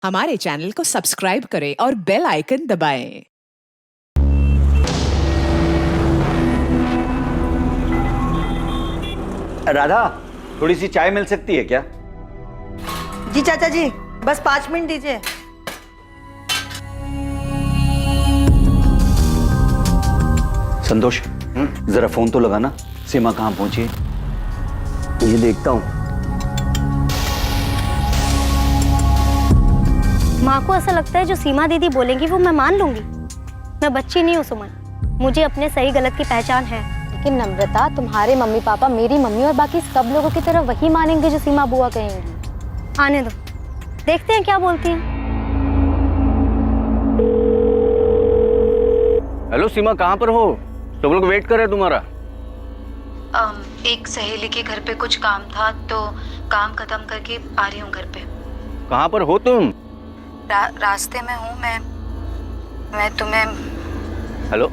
हमारे चैनल को सब्सक्राइब करें और बेल आइकन दबाएं। राधा, थोड़ी सी चाय मिल सकती है क्या? जी चाचा जी, बस 5 मिनट दीजिए। संतोष, जरा फोन तो लगाना, सीमा कहाँ पहुंची? ये देखता हूँ। माँ को ऐसा लगता है जो सीमा दीदी बोलेंगी वो मैं मान लूंगी। मैं बच्ची नहीं हूँ सुमन, मुझे अपने सही गलत की पहचान है। लेकिन नम्रता, तुम्हारे मम्मी पापा, मेरी मम्मी और बाकी सब लोगों की तरह वही मानेंगे जो सीमा बुआ कहेंगी। आने दो, देखते हैं क्या बोलती हैं। हेलो सीमा, कहाँ पर हो? सब लोग वेट कर रहे हैं तुम्हारा। एक सहेली के घर पे कुछ काम था तो काम खत्म करके आ रही हूँ घर पे। कहाँ पर हो तुम? रास्ते में हूँ मैं तुम्हें। हेलो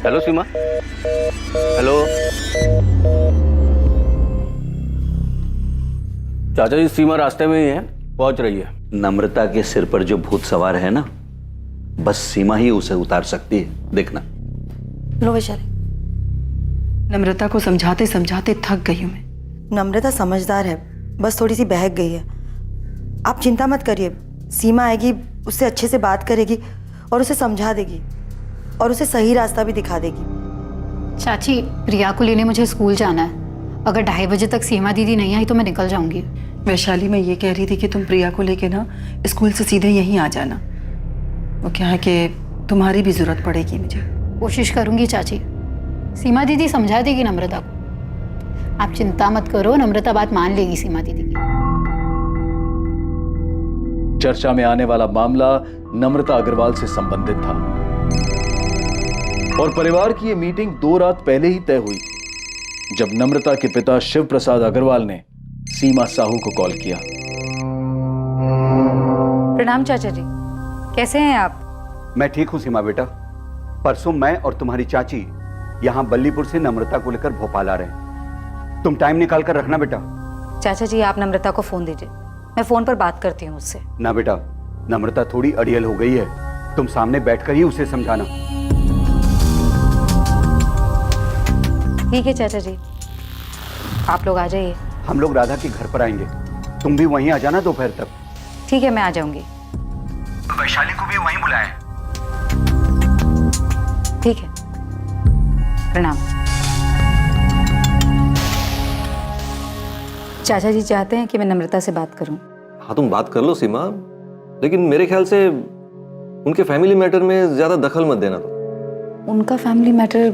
हेलो सीमा, हेलो। चाचा जी, सीमा रास्ते में ही है, पहुंच रही है। नम्रता के सिर पर जो भूत सवार है ना, बस सीमा ही उसे उतार सकती है, देखना। लो वैशाली। नम्रता को समझाते समझाते थक गई हूँ मैं। नम्रता समझदार है, बस थोड़ी सी बहक गई है। आप चिंता मत करिए, सीमा आएगी, उससे अच्छे से बात करेगी और उसे समझा देगी और उसे सही रास्ता भी दिखा देगी। चाची, प्रिया को लेने मुझे स्कूल जाना है। अगर 2:30 बजे तक सीमा दीदी नहीं आई तो मैं निकल जाऊंगी। वैशाली, मैं ये कह रही थी कि तुम प्रिया को लेके ना स्कूल से सीधे यहीं आ जाना। वो क्या है कि तुम्हारी भी जरूरत पड़ेगी मुझे। कोशिश करूंगी चाची, सीमा दीदी समझा देगी नम्रता को। आप चिंता मत करो, नम्रता बात मान लेगी सीमा दीदी की। चर्चा में आने वाला मामला नम्रता अग्रवाल से संबंधित था और परिवार की यह मीटिंग 2 रात पहले ही तय हुई थी जब नम्रता के पिता शिव प्रसाद अग्रवाल ने सीमा साहू को कॉल किया। प्रणाम चाचा जी, कैसे हैं आप? मैं ठीक हूँ सीमा बेटा। परसों मैं और तुम्हारी चाची यहाँ बल्लीपुर से नम्रता को लेकर भोपाल आ रहे हैं। तुम टाइम निकाल कर रखना बेटा। चाचा जी, आप नम्रता को फोन दीजिए, मैं फोन पर बात करती हूँ उससे। ना बेटा, नम्रता थोड़ी अड़ियल हो गई है, तुम सामने बैठकर ही उसे समझाना। ठीक है चाचा जी, आप लोग आ जाइए। हम लोग राधा के घर पर आएंगे, तुम भी वहीं आ जाना दोपहर तक। ठीक है, मैं आ जाऊंगी। वैशाली को भी वहीं बुलाएं। ठीक है, प्रणाम। चाचा जी चाहते हैं कि मैं नम्रता से बात करूं। हाँ, तुम बात कर लो सीमा, लेकिन मेरे ख्याल से उनके फैमिली मैटर में ज्यादा दखल मत देना। तो उनका फैमिली मैटर,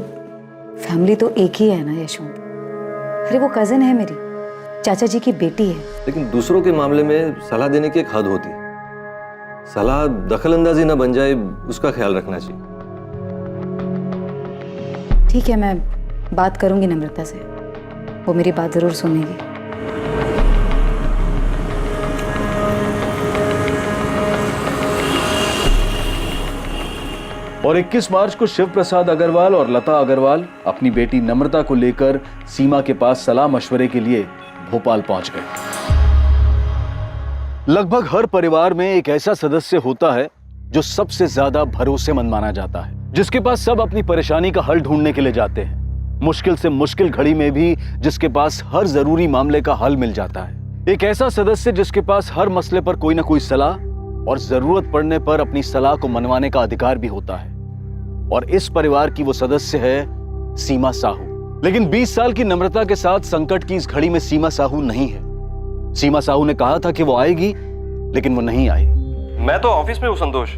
फैमिली तो एक ही है ना यशवंत। अरे वो कजिन है मेरी, चाचा जी की बेटी है। लेकिन दूसरों के मामले में सलाह देने की एक हद होती है। सलाह दखल अंदाजी ना बन जाए, उसका ख्याल रखना चाहिए। ठीक है, मैं बात करूंगी नम्रता से, वो मेरी बात जरूर सुनेगी। और 21 मार्च को शिव प्रसाद अग्रवाल और लता अग्रवाल अपनी बेटी नम्रता को लेकर सीमा के पास सलाह मशवरे के लिए भोपाल पहुंच गए। लगभग हर परिवार में एक ऐसा सदस्य होता है जो सबसे ज्यादा भरोसेमंद माना जाता है, जिसके पास सब अपनी परेशानी का हल ढूंढने के लिए जाते हैं। मुश्किल से मुश्किल घड़ी में भी जिसके पास हर जरूरी मामले का हल मिल जाता है। एक ऐसा सदस्य जिसके पास हर मसले पर कोई ना कोई सलाह और जरूरत पड़ने पर अपनी सलाह को मनवाने का अधिकार भी होता है। और इस परिवार की वो सदस्य है सीमा साहू। लेकिन 20 साल की नम्रता के साथ संकट की इस घड़ी में सीमा साहू नहीं है। सीमा साहू ने कहा था कि वो आएगी, लेकिन वो नहीं आई। मैं तो ऑफिस में हूँ संतोष,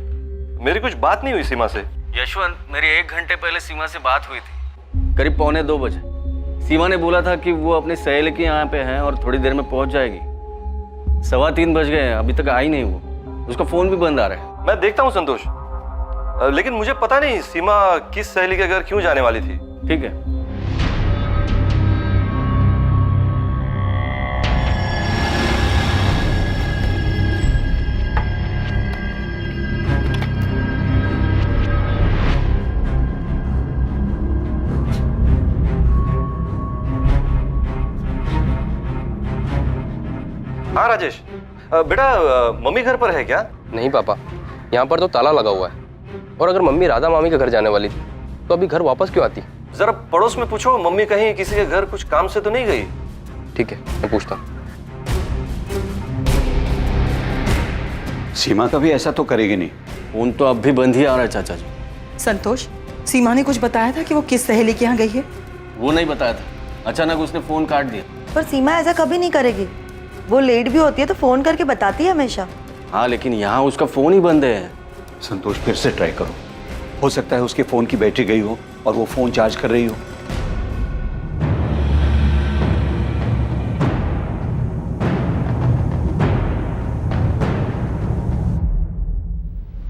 मेरी कुछ बात नहीं हुई सीमा से। यशवंत, मेरी 1 घंटे पहले सीमा से बात हुई थी, करीब 2:45 बजे। सीमा ने बोला था कि वो अपने सहेली के यहाँ पे है और थोड़ी देर में पहुंच जाएगी। 3:15 बज गए हैं, अभी तक आई नहीं वो। उसका फोन भी बंद आ रहा है। मैं देखता हूँ संतोष, लेकिन मुझे पता नहीं सीमा किस सहेली के घर क्यों जाने वाली थी। ठीक है। हाँ राजेश, बेटा मम्मी घर पर है क्या? नहीं पापा, यहाँ पर तो ताला लगा हुआ है। और अगर मम्मी राधा मामी के घर जाने वाली थी तो अभी घर वापस क्यों आती? जरा पड़ोस में पूछो, मम्मी कहीं किसी के घर कुछ काम से तो नहीं गई? ठीक है, मैं पूछता हूँ। सीमा कभी ऐसा तो करेगी नहीं। फोन तो अब भी बंद ही आ रहा है चाचा जी। संतोष, सीमा ने कुछ बताया था कि वो किस सहेली के यहाँ गई है? वो नहीं बताया था, अचानक उसने फोन काट दिया। पर सीमा ऐसा कभी नहीं करेगी। वो लेट भी होती है तो फोन करके बताती है हमेशा। हाँ, लेकिन यहाँ उसका फोन ही बंद है। संतोष, फिर से ट्राई करो, हो सकता है उसके फोन की बैटरी गई हो और वो फोन चार्ज कर रही हो।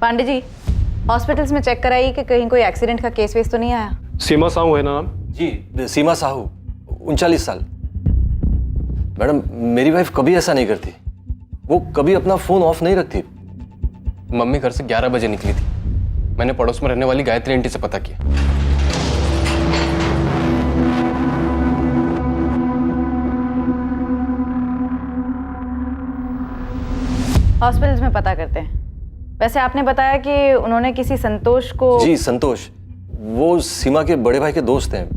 पांडे जी, हॉस्पिटल्स में चेक कराइए कि कहीं कोई एक्सीडेंट का केस वेस तो नहीं आया। सीमा साहू है ना नाम? जी, सीमा साहू, 39 साल। मैडम, मेरी वाइफ कभी ऐसा नहीं करती। वो कभी अपना फोन ऑफ नहीं रखती। मम्मी घर से 11 बजे निकली थी। मैंने पड़ोस में रहने वाली गायत्री आंटी से पता किया। हॉस्पिटल्स में पता करते हैं। वैसे आपने बताया कि उन्होंने किसी संतोष को। जी, संतोष, वो सीमा के बड़े भाई के दोस्त हैं,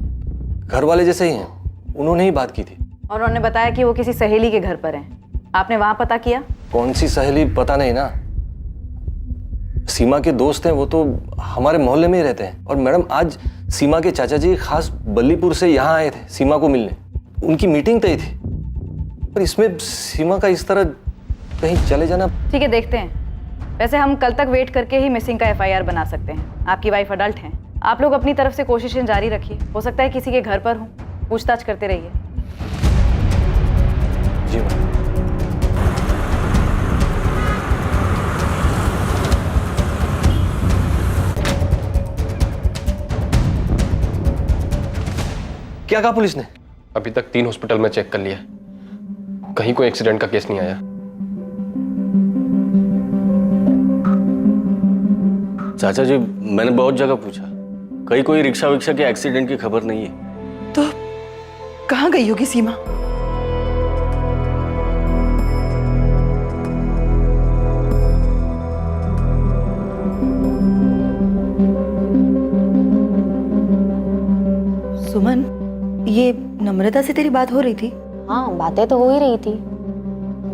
घर वाले जैसे ही हैं। उन्होंने ही बात की थी। और उन्होंने बताया कि वो किसी सहेली के घर पर हैं। आपने वहां पता किया? कौन सी सहेली पता नहीं ना। सीमा के दोस्त हैं, वो तो हमारे मोहल्ले में ही रहते हैं। और मैडम, आज सीमा के चाचा जी खास बल्लीपुर से यहाँ आए थे सीमा को मिलने। उनकी मीटिंग तय थी। पर इसमें सीमा का इस तरह कहीं चले जाना। ठीक है, देखते हैं। वैसे हम कल तक वेट करके ही मिसिंग का FIR बना सकते हैं। आपकी वाइफ अडल्ट हैं। आप लोग अपनी तरफ से कोशिशें जारी रखिए। हो सकता है किसी के घर पर हो, पूछताछ करते रहिए। जी मैम। क्या कहा पुलिस ने? अभी तक 3 हॉस्पिटल में चेक कर लिया, कहीं कोई एक्सीडेंट का केस नहीं आया। चाचा जी, मैंने बहुत जगह पूछा, कहीं कोई रिक्शा विक्शा के एक्सीडेंट की खबर नहीं है। तो कहाँ गई होगी सीमा? सुमन, ये नम्रता से तेरी बात हो रही थी? हाँ, बातें तो हो ही रही थी,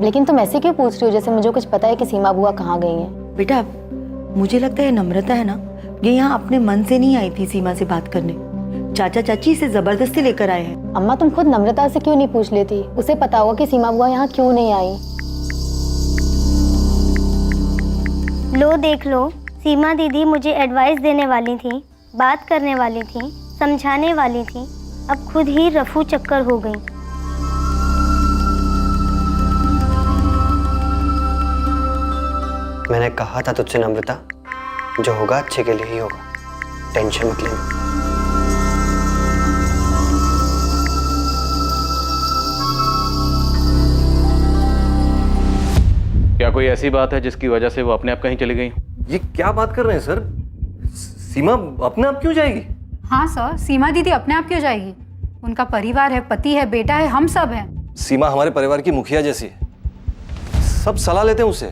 लेकिन तुम ऐसे क्यों पूछ रही हो जैसे मुझे कुछ पता है कि सीमा बुआ कहाँ गई हैं? बेटा, मुझे लगता है नम्रता है ना, ये यहाँ अपने मन से नहीं आई थी सीमा से बात करने। चाचा चाची इसे जबरदस्ती लेकर आए हैं। अम्मा, तुम खुद नम्रता से क्यों नहीं पूछ लेती? उसे पता होगा कि सीमा बुआ यहाँ क्यों नहीं आई। लो देख लो, सीमा दीदी मुझे एडवाइस देने वाली थी, बात करने वाली थी, समझाने वाली थी, अब खुद ही रफू चक्कर हो गई। मैंने कहा था तुझसे नम्रता, जो होगा अच्छे के लिए ही होगा, टेंशन मत लेना। क्या कोई ऐसी बात है जिसकी वजह से वो अपने आप कहीं चली गई? ये क्या बात कर रहे हैं सर? सीमा अपने आप क्यों जाएगी? हाँ सर, सीमा दीदी अपने आप क्यों जाएगी? उनका परिवार है, पति है, बेटा है, हम सब हैं। सीमा हमारे परिवार की मुखिया जैसी है, सब सलाह लेते हैं उससे।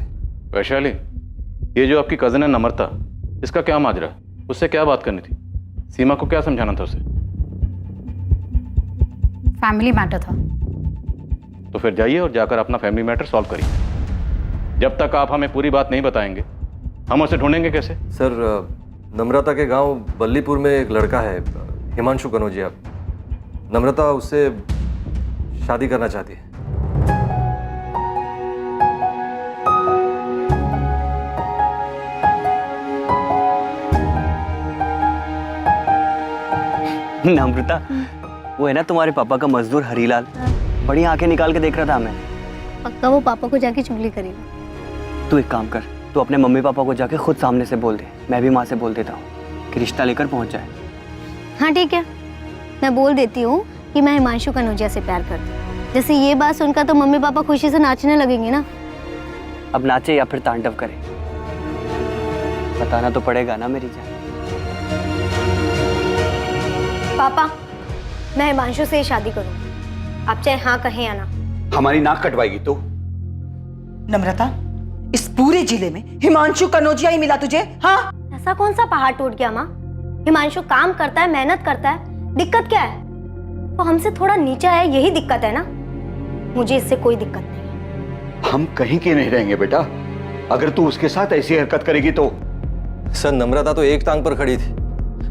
वैशाली, ये जो आपकी कजन है नम्रता, इसका क्या माजरा? उससे क्या बात करनी थी? सीमा को क्या समझाना था उसे? फैमिली मैटर था। तो फिर जाइए और जाकर अपना फैमिली मैटर सॉल्व करिए। जब तक आप हमें पूरी बात नहीं बताएंगे, हम उसे ढूंढेंगे कैसे? सर, नम्रता के गांव बल्लीपुर में एक लड़का है, हिमांशु कनौजिया। नम्रता उससे शादी करना चाहती है। नम्रता, वो है ना तुम्हारे पापा का मजदूर हरीलाल, बड़ी आंखें निकाल के देख रहा था हमें। पक्का वो पापा को जाके चुगली करेगा। तू एक काम कर, तू अपने मम्मी पापा को जाके खुद सामने से बोल दे। मैं भी माँ से बोल देता हूँ कि रिश्ता लेकर पहुँच जाए। हाँ ठीक है, मैं बोल देती हूँ कि मैं हिमांशु कनौजिया से प्यार करती हूँ। जैसे ये बात सुनकर तो मम्मी पापा खुशी से नाचने लगेंगे ना। अब नाचे या फिर तांडव करे, बताना तो पड़ेगा ना मेरी जान। पापा, मैं हिमांशु से शादी करूँ, आप चाहे हाँ कहें या ना। हमारी नाक कटवाएगी तो? नम्रता, इस पूरे जिले में हिमांशु कनौजिया ही मिला तुझे? हाँ, ऐसा कौन सा पहाड़ टूट गया माँ? हिमांशु काम करता है, मेहनत करता है, दिक्कत क्या है? वो हमसे थोड़ा नीचा है, यही दिक्कत है ना। मुझे इससे कोई दिक्कत नहीं। हम कहीं के नहीं रहेंगे बेटा, अगर तू उसके साथ ऐसी हरकत करेगी तो। सर, नम्रता तो एक टांग पर खड़ी थी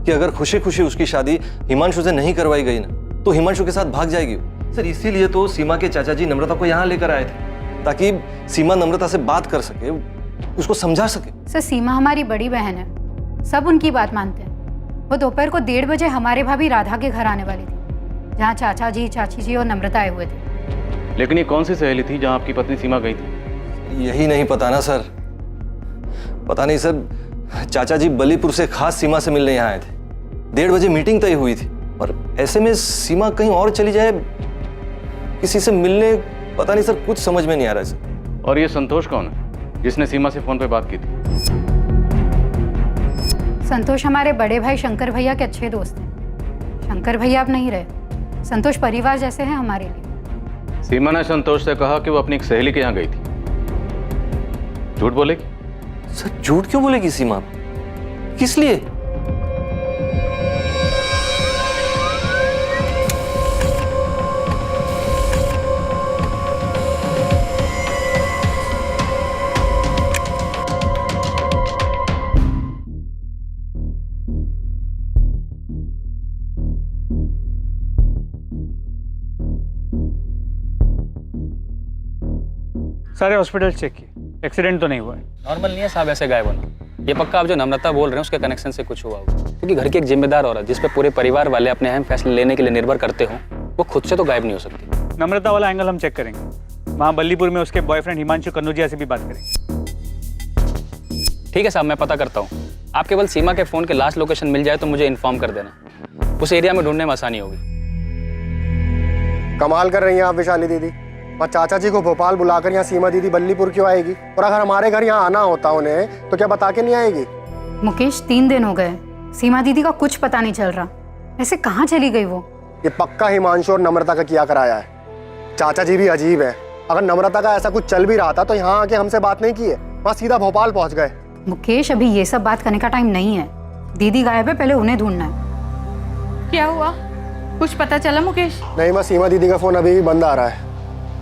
कि अगर खुशी खुशी उसकी शादी हिमांशु से नहीं करवाई गई ना तो हिमांशु के साथ भाग जाएगी। सर, इसीलिए तो सीमा के चाचा जी नम्रता को यहाँ लेकर आए थे ताकि सीमा नम्रता से बात कर सके, उसको समझा सके। सर, सीमा हमारी बड़ी बहन है, सब उनकी बात मानते हैं। वो दोपहर को 1:30 बजे हमारे भाभी राधा के घर आने वाली थी, जहाँ चाचा जी, चाची जी और नम्रता आए हुए थे। लेकिन ये कौन सी सहेली थी जहाँ आपकी पत्नी सीमा गई थी? यही नहीं पता ना सर, पता नहीं सर। चाचा जी बलीपुर से खास सीमा से मिलने यहाँ आए थे। 1:30 बजे मीटिंग तय हुई थी और ऐसे में सीमा कहीं और चली जाए किसी से मिलने, पता नहीं सर, कुछ समझ में नहीं आ रहा है सर। और ये संतोष कौन है जिसने सीमा से फोन पे बात की थी? संतोष हमारे बड़े भाई शंकर भैया के अच्छे दोस्त हैं। शंकर भैया अब नहीं रहे, संतोष परिवार जैसे हैं हमारे लिए। सीमा ने संतोष से कहा कि वो अपनी एक सहेली के यहाँ गई थी। झूठ बोलेगी? सर, झूठ क्यों बोलेगी सीमा? किस लिए? सारे हॉस्पिटल चेक किए, एक्सीडेंट तो नहीं हुआ है। नॉर्मल नहीं है साहब ऐसे गायब होना। ये पक्का आप जो नम्रता बोल रहे हैं उसके कनेक्शन से कुछ हुआ होगा, क्योंकि घर की एक जिम्मेदार औरत जिस पे पूरे परिवार वाले अपने अहम फैसले लेने के लिए निर्भर करते हो, वो खुद से तो गायब नहीं हो सकती। नम्रता वाला एंगल हम चेक करेंगे। वहाँ बल्लीपुर में उसके बॉयफ्रेंड हिमांशु कनौजिया से भी बात करेंगे। ठीक है साहब, मैं पता करता हूँ। आप केवल सीमा के फोन के लास्ट लोकेशन मिल जाए तो मुझे इन्फॉर्म कर देना, उस एरिया में ढूंढने में आसानी होगी। कमाल कर रही हैं आप विशाली दीदी। और चाचा जी को भोपाल बुलाकर यहाँ सीमा दीदी बल्लीपुर क्यों आएगी? और अगर हमारे घर यहाँ आना होता उन्हें तो क्या बता के नहीं आएगी? मुकेश, 3 दिन हो गए, सीमा दीदी का कुछ पता नहीं चल रहा। ऐसे कहाँ चली गई वो? ये पक्का हिमांशु और नम्रता का किया कराया है। चाचा जी भी अजीब है, अगर नम्रता का ऐसा कुछ चल भी रहा था तो यहाँ आके हमसे बात नहीं की है, वहाँ सीधा भोपाल पहुँच गए। मुकेश, अभी ये सब बात करने का टाइम नहीं है। दीदी गायब है, पहले उन्हें ढूंढना है। क्या हुआ, कुछ पता चला मुकेश? नहीं, बस सीमा दीदी का फोन अभी भी बंद आ रहा है।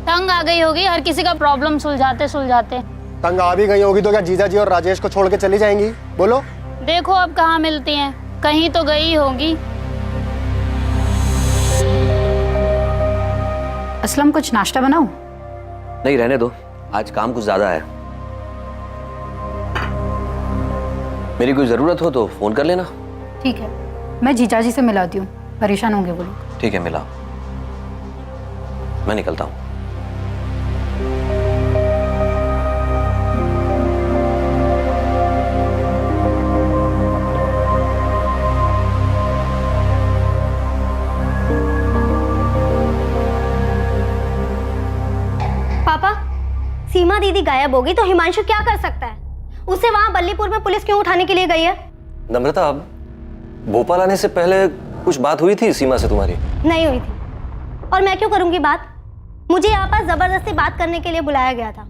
तंग आ गई होगी, हर किसी का प्रॉब्लम सुलझाते सुलझाते। तंग आ भी गई होगी तो क्या जीजा जी और राजेश को छोड़ के चली जाएंगी? बोलो। देखो अब कहाँ मिलती हैं, कहीं तो गई होगी। असलम, कुछ नाश्ता बनाऊं? नहीं, रहने दो, आज काम कुछ ज्यादा है। मेरी कोई जरूरत हो तो फोन कर लेना। ठीक है, मैं जीजा जी से मिलाती हूँ, परेशान होंगे वो लोग। ठीक है, मिला। मैं निकलता हूँ। पापा, सीमा दीदी गायब होगी तो हिमांशु क्या कर सकता है? उसे वहां बल्लीपुर में पुलिस क्यों उठाने के लिए गई है? नम्रता, भोपाल आने से पहले कुछ बात हुई थी सीमा से तुम्हारी? नहीं हुई थी, और मैं क्यों करूंगी बात? मुझे यहाँ पर जबरदस्ती बात करने के लिए बुलाया गया था,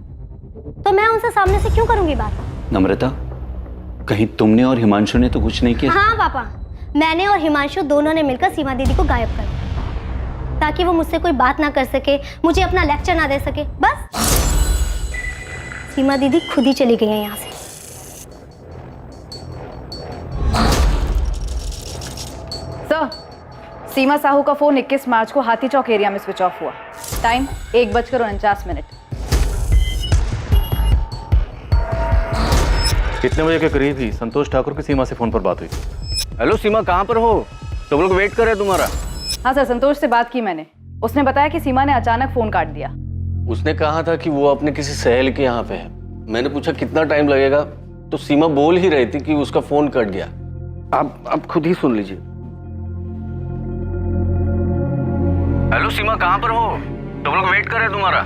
तो मैं उनसे सामने से क्यों करूंगी बात? नम्रता, कहीं तुमने और हिमांशु ने तो कुछ नहीं किया? हाँ पापा, मैंने और हिमांशु दोनों ने मिलकर सीमा दीदी को गायब कर दिया ताकि वो मुझसे कोई बात ना कर सके, मुझे अपना लेक्चर ना दे सके। बस सीमा दीदी खुद ही चली गई है यहाँ से। सर, सीमा साहू का फोन 21 मार्च को हाथी चौक एरिया में स्विच ऑफ हुआ। टाइम 1:49। कितने बजे के करीब ही संतोष ठाकुर की सीमा से फोन पर बात हुई? हेलो सीमा, कहाँ पर हो? सब लोग वेट कर रहे हैं तुम्हारा। हाँ सर, संतोष से बात की मैंने। उसने बताया कि सीमा ने अचानक फोन काट दिया। उसने कहा था कि वो अपने किसी सहेली के यहाँ पे है। मैंने पूछा कितना टाइम लगेगा, तो सीमा बोल ही रही थी कि उसका फोन कट गया। आप खुद ही सुन लीजिए। हेलो सीमा, कहाँ पर हो? सब लोग वेट कर रहे हैं तुम्हारा।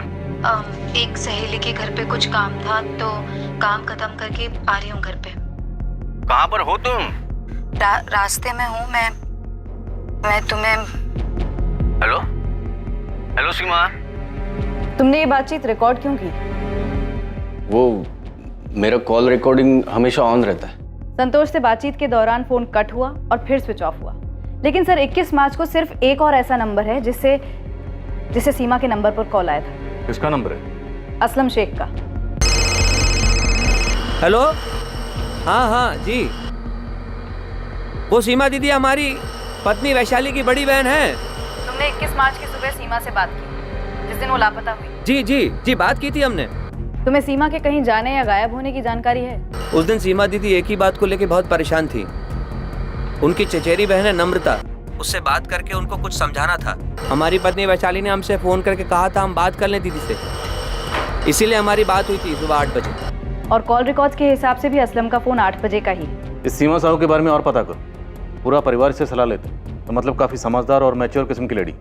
एक सहेली के घर पे कुछ काम था, तो काम खत्म करके आ रही हूँ घर पे। कहाँ पर हो तुम? रास्ते में हूँ मैं तुम्हें। हेलो हेलो सीमा, तुमने ये बातचीत रिकॉर्ड क्यों की? वो मेरा कॉल रिकॉर्डिंग हमेशा ऑन रहता है। संतोष से बातचीत के दौरान फोन कट हुआ और फिर स्विच ऑफ हुआ। लेकिन सर 21 मार्च को सिर्फ एक और ऐसा नंबर है जिससे सीमा के नंबर पर कॉल आया था। किसका नंबर है? असलम शेख का। हेलो, हाँ जी, वो सीमा दीदी हमारी पत्नी वैशाली की बड़ी बहन है। तुमने 21 मार्च की सुबह सीमा से बात की, जिस दिन वो लापता हुई? जी बात की थी हमने। तुम्हें सीमा के कहीं जाने या गायब होने की जानकारी है? उस दिन सीमा दीदी एक ही बात को लेकर बहुत परेशान थी। उनकी चचेरी बहन है नम्रता, उससे बात करके उनको कुछ समझाना था। हमारी पत्नी वैशाली ने हमसे फोन करके कहा था हम बात कर लें दीदी से, इसीलिए हमारी बात हुई थी सुबह 8 बजे। और कॉल रिकॉर्ड्स के हिसाब से भी असलम का फोन 8 बजे का ही। इस सीमा साहू के बारे में और पता करो, पूरा परिवार से सलाह लेते, तो मतलब काफी समझदार और मैच्योर किस्म की लड़ी,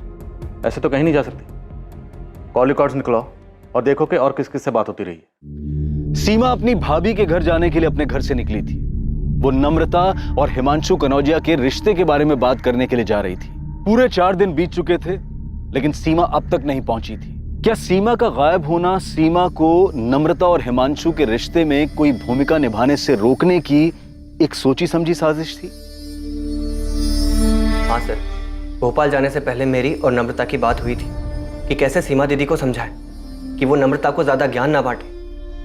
ऐसे तो कहीं नहीं जा सकती। कॉल रिकॉर्ड्स निकलाओ और देखो कि और किस किस से बात होती रही है। सीमा अपनी भाभी के घर जाने के लिए अपने घर से निकली थी। वो नम्रता और हिमांशु कनौजिया के रिश्ते के बारे में बात करने के लिए जा रही थी। पूरे 4 दिन बीत चुके थे, लेकिन सीमा अब तक नहीं पहुंची थी। क्या सीमा का गायब होना सीमा को नम्रता और हिमांशु के रिश्ते में कोई भूमिका निभाने से रोकने की एक सोची समझी साजिश थी? हाँ सर, भोपाल जाने से पहले मेरी और नम्रता की बात हुई थी कि कैसे सीमा दीदी को समझाए कि वो नम्रता को ज्यादा ज्ञान ना बांटे,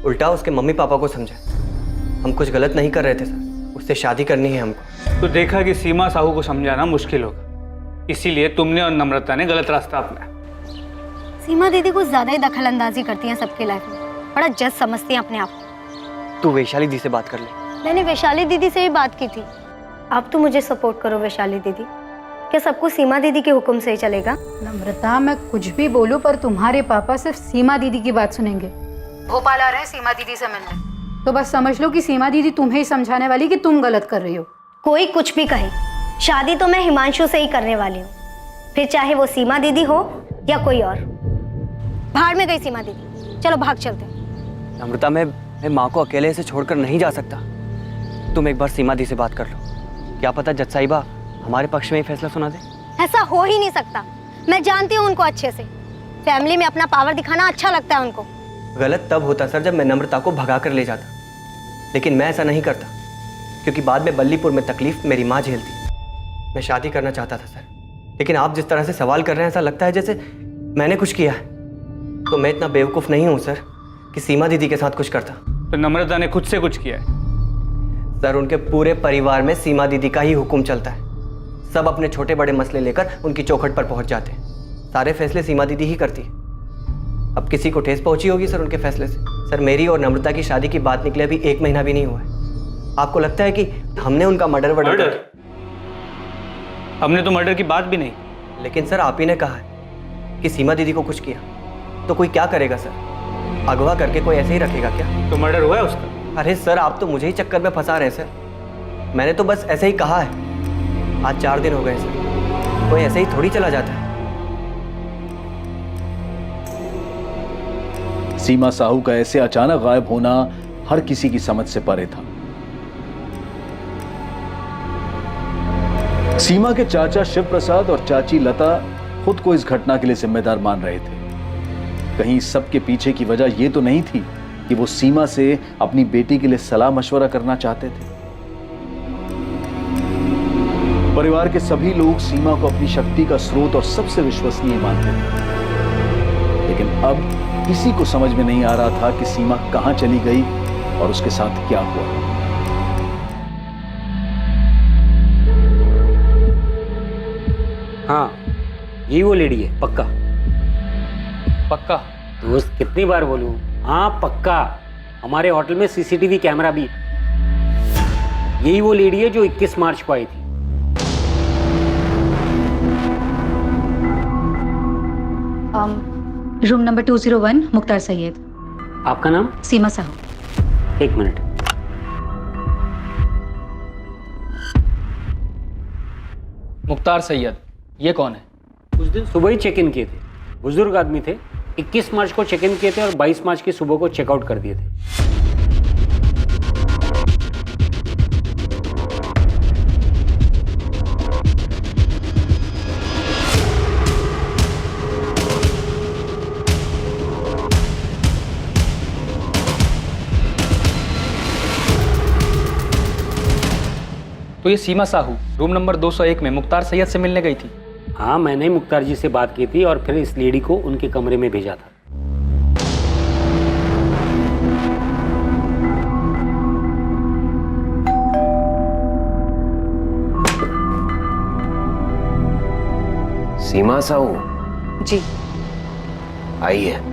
उल्टा उसके मम्मी पापा को समझाए। हम कुछ गलत नहीं कर रहे थे सर, उससे शादी करनी है हमको। तो देखा कि सीमा साहू को समझाना मुश्किल होगा, इसीलिए तुमने और नम्रता ने गलत रास्ता अपनाया। सीमा दीदी कुछ ज्यादा ही दखल अंदाजी करती हैं सबके लाइफ में, बड़ा जज समझती हैं अपने आप को। तू वैशाली दी से बात कर ले। मैंने वैशाली दीदी से भी बात की थी। अब तो मुझे सपोर्ट करो वैशाली दीदी, क्या सब कुछ सीमा दीदी के हुक्म से ही चलेगा? नम्रता, मैं कुछ भी बोलूं पर तुम्हारे पापा सिर्फ सीमा दीदी की बात सुनेंगे। भोपाल आ रहे हैं सीमा दीदी से मिलने, तो बस समझ लो कि सीमा दीदी तुम्हें ही समझाने वाली कि तुम गलत कर रही हो। कोई कुछ भी कहे, शादी तो मैं हिमांशु से ही करने वाली हूँ, फिर चाहे वो सीमा दीदी हो या कोई और। बाहर में गई सीमा दीदी, चलो भाग चलते हैं। नम्रता, मैं माँ को अकेले ऐसे छोड़कर नहीं जा सकता। तुम एक बार सीमा दी से बात कर लो, क्या पता जज साहिबा हमारे पक्ष में ही फैसला सुना दे। ऐसा हो ही नहीं सकता, मैं जानती हूँ उनको अच्छे से। फैमिली में अपना पावर दिखाना अच्छा लगता है उनको। गलत तब होता सर जब मैं नम्रता को भगा कर ले जाता, लेकिन मैं ऐसा नहीं करता, क्योंकि बाद में बल्लीपुर में तकलीफ मेरी माँ झेलती। मैं शादी करना चाहता था सर, लेकिन आप जिस तरह से सवाल कर रहे हैं ऐसा लगता है जैसे मैंने कुछ किया है। तो मैं इतना बेवकूफ़ नहीं हूँ सर कि सीमा दीदी के साथ कुछ करता। तो नम्रता ने खुद से कुछ किया है सर? उनके पूरे परिवार में सीमा दीदी का ही हुक्म चलता है। सब अपने छोटे बड़े मसले लेकर उनकी चौखट पर पहुंच जाते हैं। सारे फैसले सीमा दीदी ही करती है। अब किसी को ठेस पहुंची होगी सर उनके फैसले से। सर, मेरी और नम्रता की शादी की बात निकले अभी 1 महीना भी नहीं हुआ है। आपको लगता है कि हमने उनका मर्डर? हमने तो मर्डर की बात भी नहीं। लेकिन सर आप ही ने कहा है कि सीमा दीदी को कुछ किया, तो कोई क्या करेगा सर? अगवा करके कोई ऐसे ही रखेगा क्या? तो मर्डर हुआ है उसका? अरे सर, आप तो मुझे ही चक्कर में फंसा रहे हैं सर। मैंने तो बस ऐसे ही कहा है। आज 4 दिन हो गए सर, कोई ऐसे ही थोड़ी चला जाता है। सीमा साहू का ऐसे अचानक गायब होना हर किसी की समझ से परे था। सीमा के चाचा शिव प्रसाद और चाची लता खुद को इस घटना के लिए जिम्मेदार मान रहे थे। कहीं सबके पीछे की वजह यह तो नहीं थी कि वो सीमा से अपनी बेटी के लिए सलाह मशवरा करना चाहते थे। परिवार के सभी लोग सीमा को अपनी शक्ति का स्रोत और सबसे विश्वसनीय मानते थे, लेकिन अब किसी को समझ में नहीं आ रहा था कि सीमा कहां चली गई और उसके साथ क्या हुआ। हाँ, यही वो लेडी है, पक्का पक्का? दोस्त कितनी बार बोलूं? हाँ पक्का। हमारे होटल में सीसीटीवी कैमरा भी। यही वो लेडी है जो 21 मार्च को आई थी। Room number 201, Mukhtar Syed. आपका नाम? सीमा साहू। 1 मिनट। मुख्तार सैयद, ये कौन है? उस दिन सुबह ही चेक इन किए थे, बुजुर्ग आदमी थे। 21 मार्च को चेक इन किए थे और 22 मार्च की सुबह को चेकआउट कर दिए थे। तो ये सीमा साहू रूम नंबर 201 में मुख्तार सैयद से मिलने गई थी। हाँ, मैंने मुख्तार जी से बात की थी और फिर इस लेडी को उनके कमरे में भेजा था। सीमा साहू जी आई है।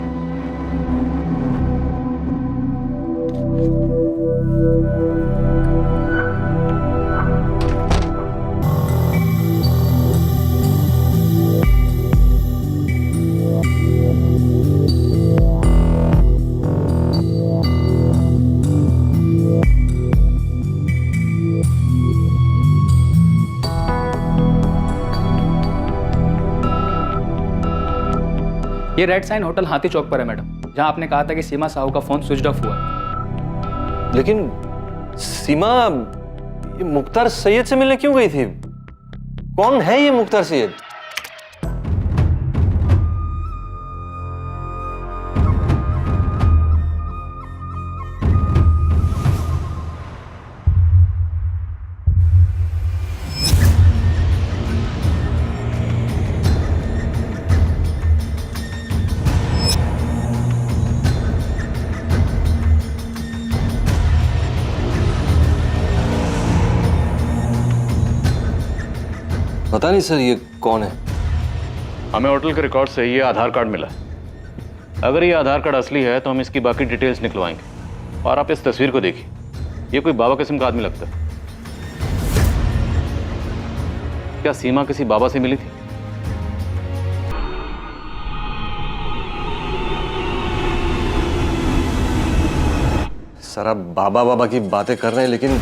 ये रेड साइन होटल हाथी चौक पर है मैडम, जहां आपने कहा था कि सीमा साहू का फोन स्विच ऑफ हुआ है। लेकिन सीमा ये मुख्तार सैयद से मिलने क्यों गई थी? कौन है ये मुख्तार सैयद? पता नहीं सर, ये कौन है? हमें होटल के रिकॉर्ड से ये आधार कार्ड मिला है। अगर ये आधार कार्ड असली है तो हम इसकी बाकी डिटेल्स निकलवाएंगे। और आप इस तस्वीर को देखिए, ये कोई बाबा किस्म का आदमी लगता है। क्या सीमा किसी बाबा से मिली थी? सर आप बाबा बाबा की बातें कर रहे हैं, लेकिन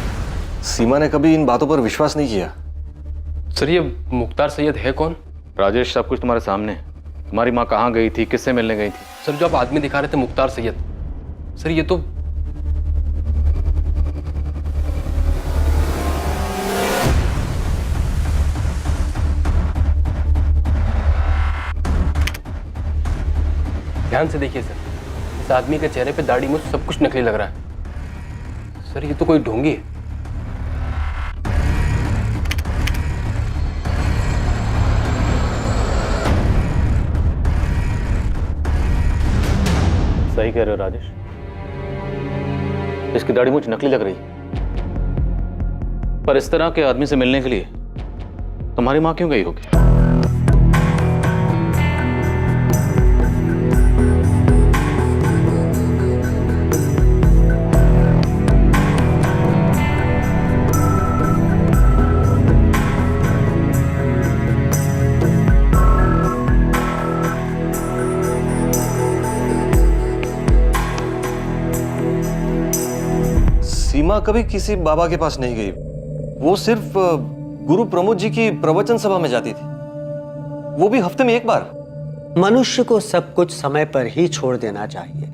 सीमा ने कभी इन बातों पर विश्वास नहीं किया। सर ये मुख्तार सैयद है कौन? राजेश, सब कुछ तुम्हारे सामने है। तुम्हारी माँ कहाँ गई थी, किससे मिलने गई थी? सर जो आप आदमी दिखा रहे थे मुख्तार सैयद, सर ये तो ध्यान से देखिए सर, इस आदमी के चेहरे पे दाढ़ी मूंछ सब कुछ नकली लग रहा है। सर ये तो कोई ढोंगी है। सही कह रहे हो राजेश, इसकी दाढ़ी मूंछ नकली लग रही है। पर इस तरह के आदमी से मिलने के लिए तुम्हारी माँ क्यों गई होगी? सीमा कभी किसी बाबा के पास नहीं गई। वो सिर्फ गुरु प्रमोद जी की प्रवचन सभा में जाती थी, वो भी हफ्ते में एक बार। मनुष्य को सब कुछ समय पर ही छोड़ देना चाहिए।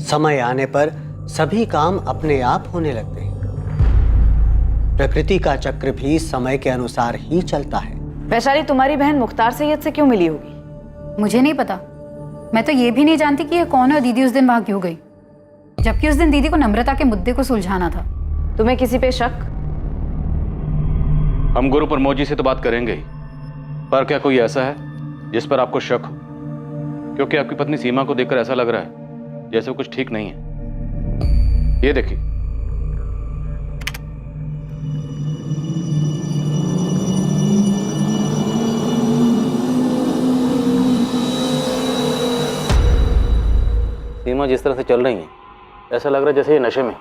समय आने पर सभी काम अपने आप होने लगते हैं। प्रकृति का चक्र भी समय के अनुसार ही चलता है। वैशाली, तुम्हारी बहन मुख्तार सैयद से क्यों मिली होगी? मुझे नहीं पता। मैं तो ये भी नहीं जानती कि ये कौन है और दीदी उस दिन वहां क्यों गई, जबकि उस दिन दीदी को नम्रता के मुद्दे को सुलझाना था। तुम्हें किसी पे शक? हम गुरु प्रमोद जी से तो बात करेंगे ही, पर क्या कोई ऐसा है जिस पर आपको शक हो? क्योंकि आपकी पत्नी सीमा को देखकर ऐसा लग रहा है जैसे वो कुछ ठीक नहीं है। ये देखिए, सीमा जिस तरह से चल रही है, ऐसा लग रहा है जैसे ये नशे में।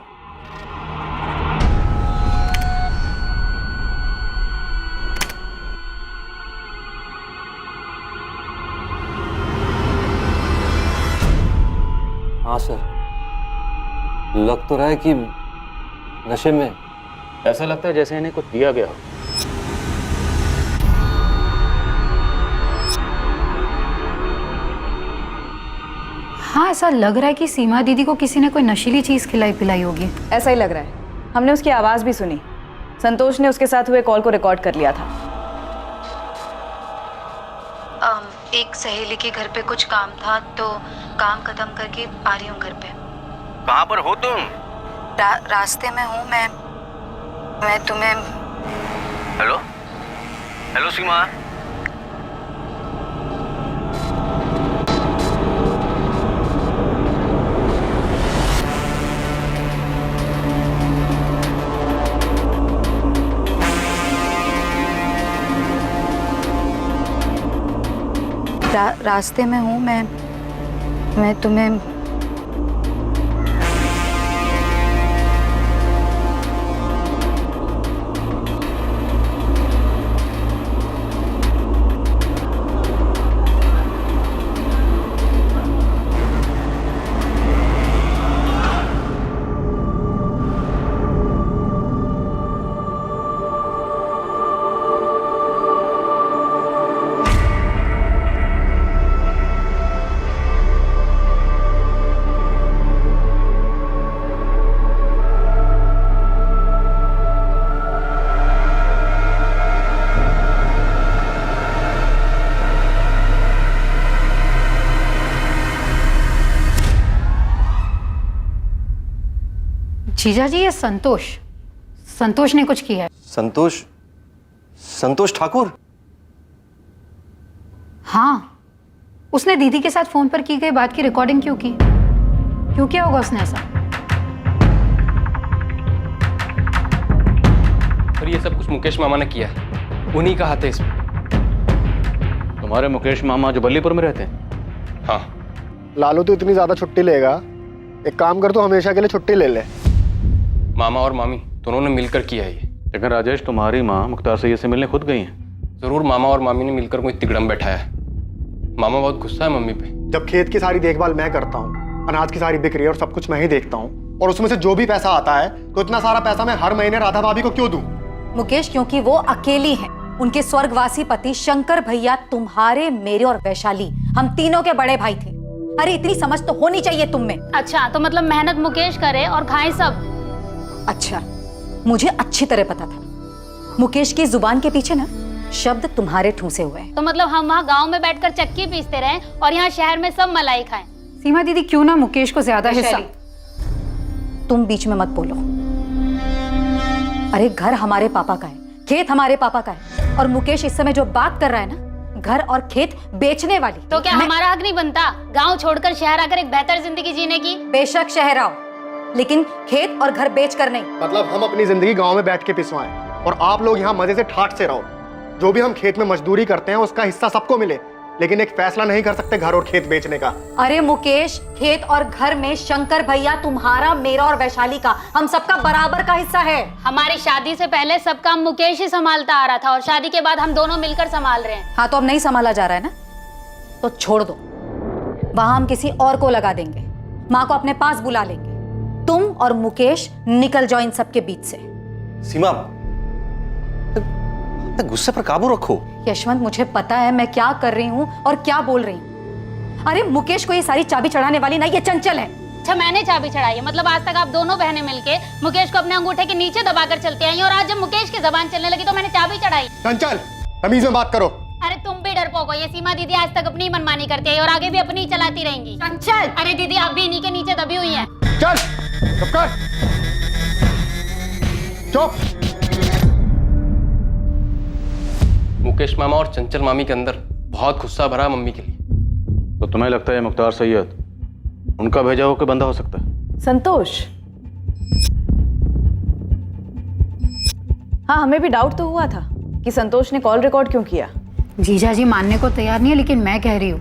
हाँ सर, लग तो रहा है कि नशे में। ऐसा लगता है जैसे इन्हें कुछ दिया गया हो। हाँ, ऐसा लग रहा है कि सीमा दीदी को किसी ने कोई नशीली चीज खिलाई पिलाई होगी। ऐसा ही लग रहा है। हमने उसकी आवाज भी सुनी। संतोष ने उसके साथ हुए कॉल को रिकॉर्ड कर लिया था। एक सहेली के घर पे कुछ काम था, तो काम खत्म करके आ रही हूँ घर पे। कहाँ पर हो तुम? रास्ते में हूँ मैं। मैं तुम्हें। हेलो हेलो सीमा। रास्ते में हूँ मैं तुम्हें। जीजा जी, ये संतोष ने कुछ किया है। संतोष ठाकुर? हाँ, उसने दीदी के साथ फोन पर की गई बात की रिकॉर्डिंग क्यों की? क्यों किया होगा उसने ऐसा? और ये सब कुछ मुकेश मामा ने किया है, उन्हीं का हाथ है इसमें। तुम्हारे मुकेश मामा जो बल्लीपुर में रहते हैं? हाँ। लालू तो इतनी ज्यादा छुट्टी लेगा, एक काम कर, तो हमेशा के लिए छुट्टी ले ले। मामा और मामी दोनों ने मिलकर किया है ये। लेकिन राजेश, तुम्हारी माँ मुख्तार सैयद से मिलने खुद गई हैं। जरूर मामा और मामी ने मिलकर कोई तिगड़म बैठाया है। मामा बहुत गुस्सा है मम्मी पे। जब खेत की सारी देखभाल मैं करता हूँ, अनाज की सारी बिक्री और सब कुछ मैं ही देखता हूँ, और उसमें से जो भी पैसा आता है, तो इतना सारा पैसा मैं हर महीने राधा भाभी को क्यों दूं? मुकेश, क्योंकि वो अकेली हैं। उनके स्वर्गवासी पति शंकर भैया, तुम्हारे, मेरे और वैशाली, हम तीनों के बड़े भाई थे। अरे इतनी समझ तो होनी चाहिए तुम में। अच्छा, तो मतलब मेहनत मुकेश करे और खाएं सब। अच्छा, मुझे अच्छी तरह पता था मुकेश की जुबान के पीछे ना शब्द तुम्हारे ठूंसे हुए हैं। तो मतलब हम वहाँ गांव में बैठकर चक्की पीसते रहे और यहाँ शहर में सब मलाई खाएं। सीमा दीदी, क्यों ना मुकेश को ज्यादा हिस्सा। तुम बीच में मत बोलो। अरे घर हमारे पापा का है, खेत हमारे पापा का है, और मुकेश इस समय जो बात कर रहा है ना, घर और खेत बेचने वाली। तो क्या हमारा हक नहीं बनता गाँव छोड़कर शहर आकर एक बेहतर जिंदगी जीने की? बेशक शहर आओ, लेकिन खेत और घर बेच कर नहीं। मतलब हम अपनी जिंदगी गांव में बैठ के पिसवाएं और आप लोग यहाँ मजे से ठाट से रहो। जो भी हम खेत में मजदूरी करते हैं उसका हिस्सा सबको मिले, लेकिन एक फैसला नहीं कर सकते घर और खेत बेचने का। अरे मुकेश, खेत और घर में शंकर भैया, तुम्हारा, मेरा और वैशाली का, हम सबका बराबर का हिस्सा है। हमारी शादी से पहले सब काम मुकेश ही संभालता आ रहा था और शादी के बाद हम दोनों मिलकर संभाल रहे हैं। हाँ, तो अब नहीं संभाला जा रहा है ना, तो छोड़ दो। वहां हम किसी और को लगा देंगे, माँ को अपने पास बुला लेंगे। तुम और मुकेश निकल जाओ इन सब के बीच से। सीमा, गुस्से पर काबू रखो। यशवंत, मुझे पता है मैं क्या कर रही हूँ और क्या बोल रही हूँ। अरे मुकेश को ये सारी चाबी चढ़ाने वाली ना ये चंचल है। अच्छा, मैंने चाबी चढ़ाई है? मतलब आज तक आप दोनों बहनें मिलके मुकेश को अपने अंगूठे के नीचे दबाकर चलती आई और आज जब मुकेश की जबान चलने लगी तो मैंने चाबी चढ़ाई। चंचल, तमीज में बात करो। अरे तुम भी डरपोक हो। ये सीमा दीदी आज तक अपनी मनमानी करती है और आगे भी अपनी चलाती रहेंगी। चंचल! अरे दीदी, आप भी इन्हीं के नीचे दबी हुई हैं। चल, चुप कर। चुप। मुकेश मामा और चंचल मामी के अंदर बहुत गुस्सा भरा मम्मी के लिए। तो तुम्हें लगता है मुख्तार सैयद उनका भेजा हुआ कोई बंदा हो सकता है? संतोष, हाँ, हमें भी डाउट तो हुआ था कि संतोष ने कॉल रिकॉर्ड क्यों किया। जीजा जी मानने को तैयार नहीं है, लेकिन मैं कह रही हूँ,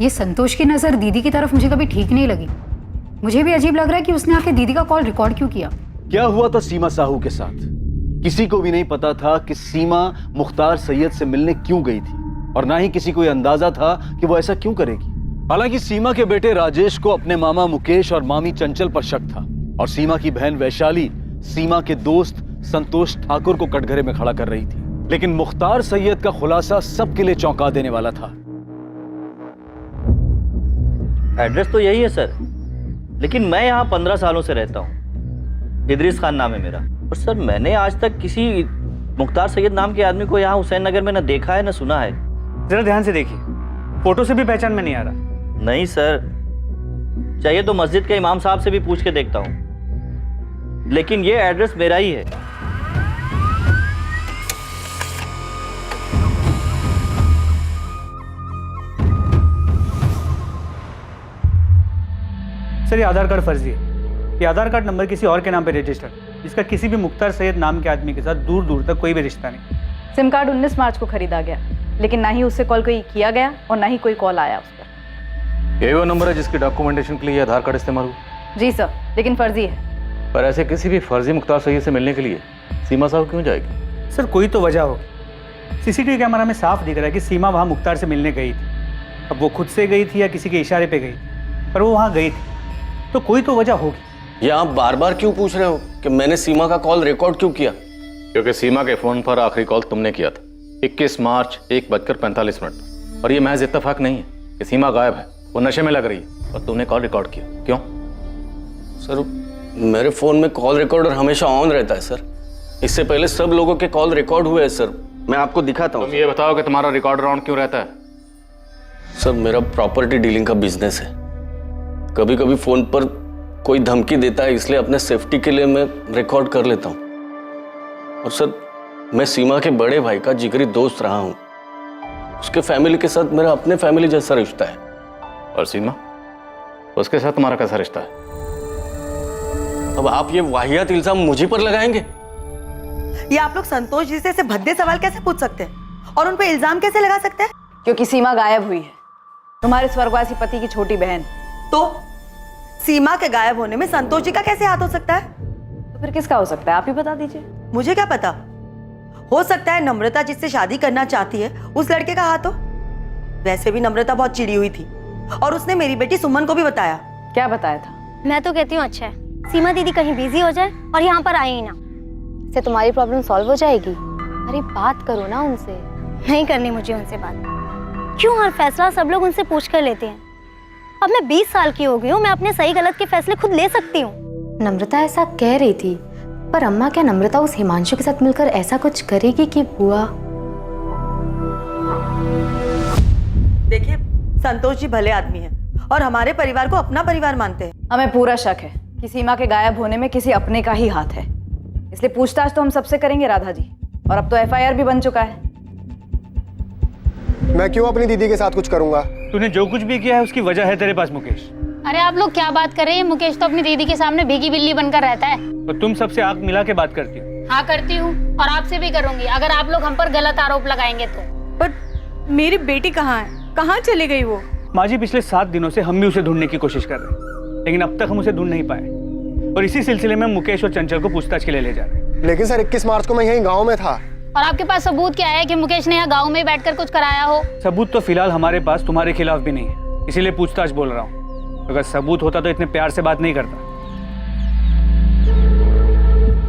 ये संतोष की नजर दीदी की तरफ मुझे कभी ठीक नहीं लगी। मुझे भी अजीब लग रहा है कि उसने आके दीदी का कॉल रिकॉर्ड क्यों किया। क्या हुआ था सीमा साहू के साथ? किसी को भी नहीं पता था कि सीमा मुख्तार सैयद से मिलने क्यों गई थी, और ना ही किसी को यह अंदाजा था कि वो ऐसा क्यों करेगी। हालांकि सीमा के बेटे राजेश को अपने मामा मुकेश और मामी चंचल पर शक था, और सीमा की बहन वैशाली सीमा के दोस्त संतोष ठाकुर को कटघरे में खड़ा कर रही थी। लेकिन मुख्तार सैयद का खुलासा सबके लिए चौंका देने वाला था। एड्रेस तो यही है सर, लेकिन मैं यहाँ 15 सालों से रहता हूँ। इदरीस खान नाम है मेरा। और सर, मैंने आज तक किसी मुख्तार सैयद नाम के आदमी को यहाँ हुसैन नगर में न देखा है न सुना है। जरा ध्यान से देखिए, फोटो से भी पहचान में नहीं आ रहा। नहीं सर, चाहिए तो मस्जिद के इमाम साहब से भी पूछ के देखता हूँ, लेकिन ये एड्रेस मेरा ही है। सर ये आधार कार्ड फर्जी है। ये आधार कार्ड नंबर किसी और के नाम पे रजिस्टर्ड, जिसका किसी भी मुख्तार सैयद नाम के आदमी के साथ दूर दूर तक कोई भी रिश्ता नहीं। सिम कार्ड 19 मार्च को खरीदा गया, लेकिन ना ही उससे कॉल कोई किया गया और ना ही कोई कॉल आया उस पर। यही वो नंबर है जिसकी डॉक्यूमेंटेशन के लिए आधार कार्ड इस्तेमाल हुआ? जी सर, लेकिन फर्जी है। पर ऐसे किसी भी फर्जी मुख्तार सैयद से मिलने के लिए सीमा साहब क्यों जाएगी? सर कोई तो वजह होगी। सीसीटीवी कैमरा में साफ दिख रहा है कि सीमा वहाँ मुख्तार से मिलने गई थी। अब वो खुद से गई थी या किसी के इशारे पे गई थी, पर वो वहाँ गई थी, तो कोई तो वजह होगी। ये आप बार बार क्यों पूछ रहे हो कि मैंने सीमा का कॉल रिकॉर्ड क्यों किया? क्योंकि सीमा के फोन पर आखिरी कॉल तुमने किया था 21 मार्च 1:45 पर। और ये महज इत्तेफाक नहीं है कि सीमा गायब है, वो नशे में लग रही है और तुमने कॉल रिकॉर्ड किया। क्यों? सर मेरे फोन में कॉल रिकॉर्डर हमेशा ऑन रहता है सर। इससे पहले सब लोगों के कॉल रिकॉर्ड हुए हैं सर, मैं आपको दिखाता हूँ। तुम ये बताओ कि तुम्हारा रिकॉर्डर ऑन क्यों रहता है? सर मेरा प्रॉपर्टी डीलिंग का बिजनेस है। कभी कभी फोन पर कोई धमकी देता है, इसलिए अपने सेफ्टी के लिए मैं रिकॉर्ड कर लेता हूँ। और सर मैं सीमा के बड़े भाई का जिगरी दोस्त रहा हूँ। उसके फैमिली के साथ मेरा अपने फैमिली जैसा रिश्ता है। और सीमा, उसके साथ तुम्हारा कैसा रिश्ता है? अब आप ये वाहियात इल्जाम मुझे पर लगाएंगे? ये आप लोग संतोष जी से ऐसे भद्दे सवाल कैसे पूछ सकते हैं और उन पे इल्जाम कैसे लगा सकते हैं? क्योंकि सीमा गायब हुई है, तुम्हारे स्वर्गवासी पति की छोटी बहन। तो सीमा के गायब होने में संतोष जी का कैसे हाथ हो सकता है? तो फिर किसका हो सकता है, आप ही बता दीजिए। मुझे क्या पता, हो सकता है नम्रता जिससे शादी करना चाहती है उस लड़के का हाथ हो। वैसे भी नम्रता बहुत चिड़ी हुई थी और उसने मेरी बेटी सुमन को भी बताया। क्या बताया था? मैं तो कहती हूँ अच्छा है सीमा दीदी कहीं बिजी हो जाए और यहाँ पर आए ही ना, इससे तुम्हारी प्रॉब्लम सॉल्व हो जाएगी। अरे बात करो ना उनसे। नहीं करनी मुझे उनसे बात। क्यों हर फैसला सब लोग उनसे पूछ कर लेते हैं? अब मैं 20 साल की हो गई हूँ, मैं अपने सही गलत के फैसले खुद ले सकती हूँ। नम्रता ऐसा कह रही थी, पर अम्मा क्या नम्रता उस हिमांशु के साथ मिलकर ऐसा कुछ करेगी कि बुआ? देखिए संतोष जी भले आदमी हैं और हमारे परिवार को अपना परिवार मानते हैं। हमें पूरा शक है कि सीमा के गायब होने में किसी अपने का ही हाथ है, इसलिए पूछताछ तो हम सबसे करेंगे राधा जी। और अब तो एफआईआर भी बन चुका है। मैं क्यों अपनी दीदी के साथ कुछ करूंगा? तूने जो कुछ भी किया है उसकी वजह है तेरे पास मुकेश। अरे आप लोग क्या बात कर रहे हैं? मुकेश तो अपनी दीदी के सामने भीगी बिल्ली बनकर रहता है। और तुम सबसे आंख मिला के बात करती हो। हाँ करती हूँ, और आपसे भी करूंगी अगर आप लोग हम पर गलत आरोप लगाएंगे तो। पर मेरी बेटी कहाँ है? कहाँ चली गई वो? माँ जी पिछले 7 दिनों से हम भी उसे ढूंढने की कोशिश कर रहे हैं, लेकिन अब तक हम उसे ढूंढ नहीं पाए। और इसी सिलसिले में मुकेश और चंचल को पूछताछ के लिए ले जा रहे हैं। लेकिन सर 21 मार्च को मैं यहीं गाँव में था। और आपके पास सबूत क्या है कि मुकेश ने यहाँ गाँव में बैठकर कुछ कराया हो? सबूत तो फिलहाल हमारे पास तुम्हारे खिलाफ भी नहीं है, इसीलिए पूछताछ बोल रहा हूँ। अगर सबूत होता तो इतने प्यार से बात नहीं करता।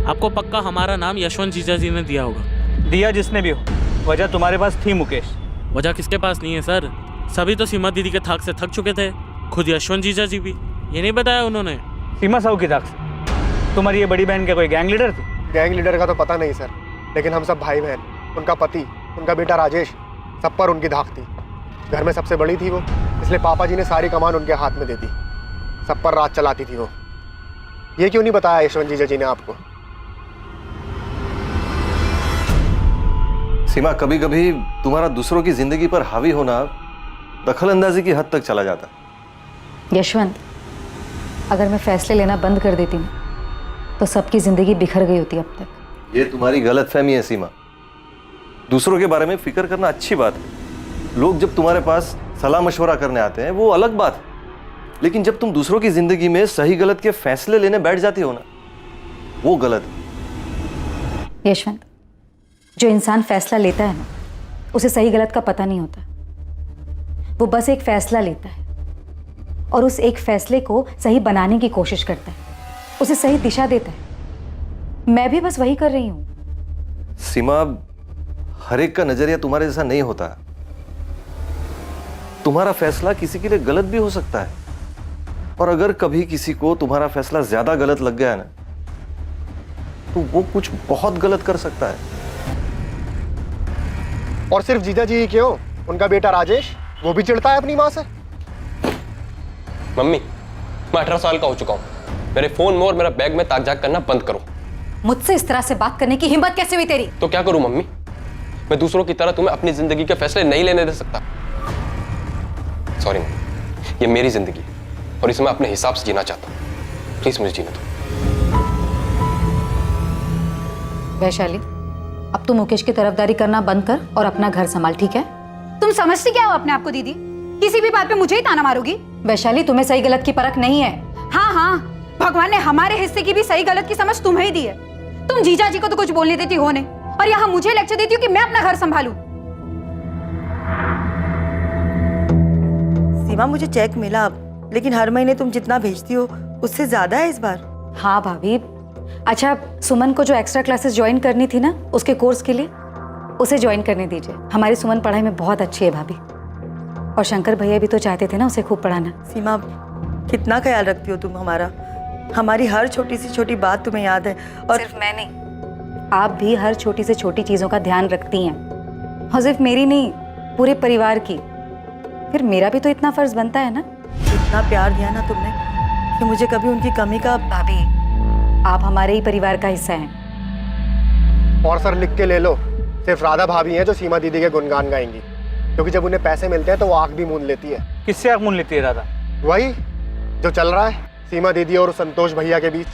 आपको पक्का हमारा नाम यशवंत जीजा जी ने दिया होगा। दिया जिसने भी हो, वजह तुम्हारे पास थी मुकेश। वजह किसके पास नहीं है सर? सभी तो सीमा दीदी के थाक से थक चुके थे, खुद यशवंत जीजा जी भी। ये नहीं बताया उन्होंने? सीमा साहू की थाक से? तुम्हारी ये बड़ी बहन क्या कोई गैंग लीडर थी? गैंग लीडर का तो पता नहीं सर, लेकिन हम सब भाई बहन, उनका पति, उनका बेटा राजेश, सब पर उनकी धाक थी। घर में सबसे बड़ी थी वो, इसलिए पापा जी ने सारी कमान उनके हाथ में दे दी। सब पर राज चलाती थी वो। ये क्यों नहीं बताया यशवंत जीजा जी ने आपको? सीमा, कभी कभी तुम्हारा दूसरों की जिंदगी पर हावी होना दखल अंदाजी की हद तक चला जाता है। यशवंत, अगर मैं फैसले लेना बंद कर देती ना तो सबकी जिंदगी बिखर गई होती अब तक। ये तुम्हारी गलतफहमी है सीमा। दूसरों के बारे में फिक्र करना अच्छी बात है। लोग जब तुम्हारे पास सलाह मशवरा करने आते हैं वो अलग बात है, लेकिन जब तुम दूसरों की जिंदगी में सही गलत के फैसले लेने बैठ जाती हो ना, वो गलत है। यशवंत, जो इंसान फैसला लेता है ना, उसे सही गलत का पता नहीं होता। वो बस एक फैसला लेता है और उस एक फैसले को सही बनाने की कोशिश करता है, उसे सही दिशा देता है। मैं भी बस वही कर रही हूं। सीमा, हर एक का नजरिया तुम्हारे जैसा नहीं होता। तुम्हारा फैसला किसी के लिए गलत भी हो सकता है, और अगर कभी किसी को तुम्हारा फैसला ज्यादा गलत लग गया ना, तो वो कुछ बहुत गलत कर सकता है। और सिर्फ जीजा जी ही क्यों, उनका बेटा राजेश, वो भी चिढ़ता है अपनी माँ से। मम्मी, मैं 18 साल का हो चुका हूँ। मेरे फोन में और मेरा बैग में ताक झाक करना बंद करो। मुझसे इस तरह से बात करने की हिम्मत कैसे हुई तेरी? तो क्या करूं मम्मी? मैं दूसरों की तरह तुम्हें अपनी जिंदगी के फैसले नहीं लेने दे सकता। सॉरी मम्मी, ये मेरी जिंदगी है और इसे मैं अपने हिसाब से जीना चाहता हूँ। प्लीज मुझे जीने दो। वैशाली, अब तू मुकेश की तरफदारी करना बंद कर और अपना घर संभाल, ठीक है? तुम समझती क्या हो अपने आप को दीदी? किसी भी बात पे मुझे ही ताना मारोगी? वैशाली, तुम्हें सही गलत की परख नहीं है। हाँ हाँ, भगवान ने हमारे हिस्से की भी सही गलत की समझ तुम्हें ही दी है। तुम जीजा जी को तो कुछ बोलने देती हो नहीं, और यहाँ मुझे लेक्चर देती हो कि मैं अपना घर संभालूं। सीमा, मुझे चेक मिला, लेकिन हर महीने तुम जितना भेजती हो उससे ज्यादा है इस बार। हाँ भाभी। अच्छा, सुमन को जो एक्स्ट्रा क्लासेस ज्वाइन करनी थी ना उसके कोर्स के लिए, उसे ज्वाइन करने दीजिए। हमारी सुमन पढ़ाई में बहुत अच्छी है भाभी, और शंकर भैया भी तो चाहते थे ना उसे खूब पढ़ाना। सीमा, कितना ख्याल रखती हो तुम हमारा। हमारी हर छोटी सी छोटी बात तुम्हें याद है। और सिर्फ मैं नहीं, आप भी हर छोटी से छोटी चीज़ों का ध्यान रखती हैं, और सिर्फ मेरी नहीं, पूरे परिवार की। फिर मेरा भी तो इतना फर्ज बनता है ना। इतना प्यार दिया ना तुमने कि मुझे कभी उनकी कमी का। भाभी, आप हमारे ही परिवार का हिस्सा हैं। और सर लिख के ले लो, सिर्फ राधा भाभी हैं जो सीमा दीदी के गुणगान गाएंगी, क्योंकि जब उन्हें पैसे मिलते हैं तो वो आँख भी मूंद लेती है। किससे आँख मूंद लेती है राधा? वही जो चल रहा है सीमा दीदी और संतोष भैया के बीच।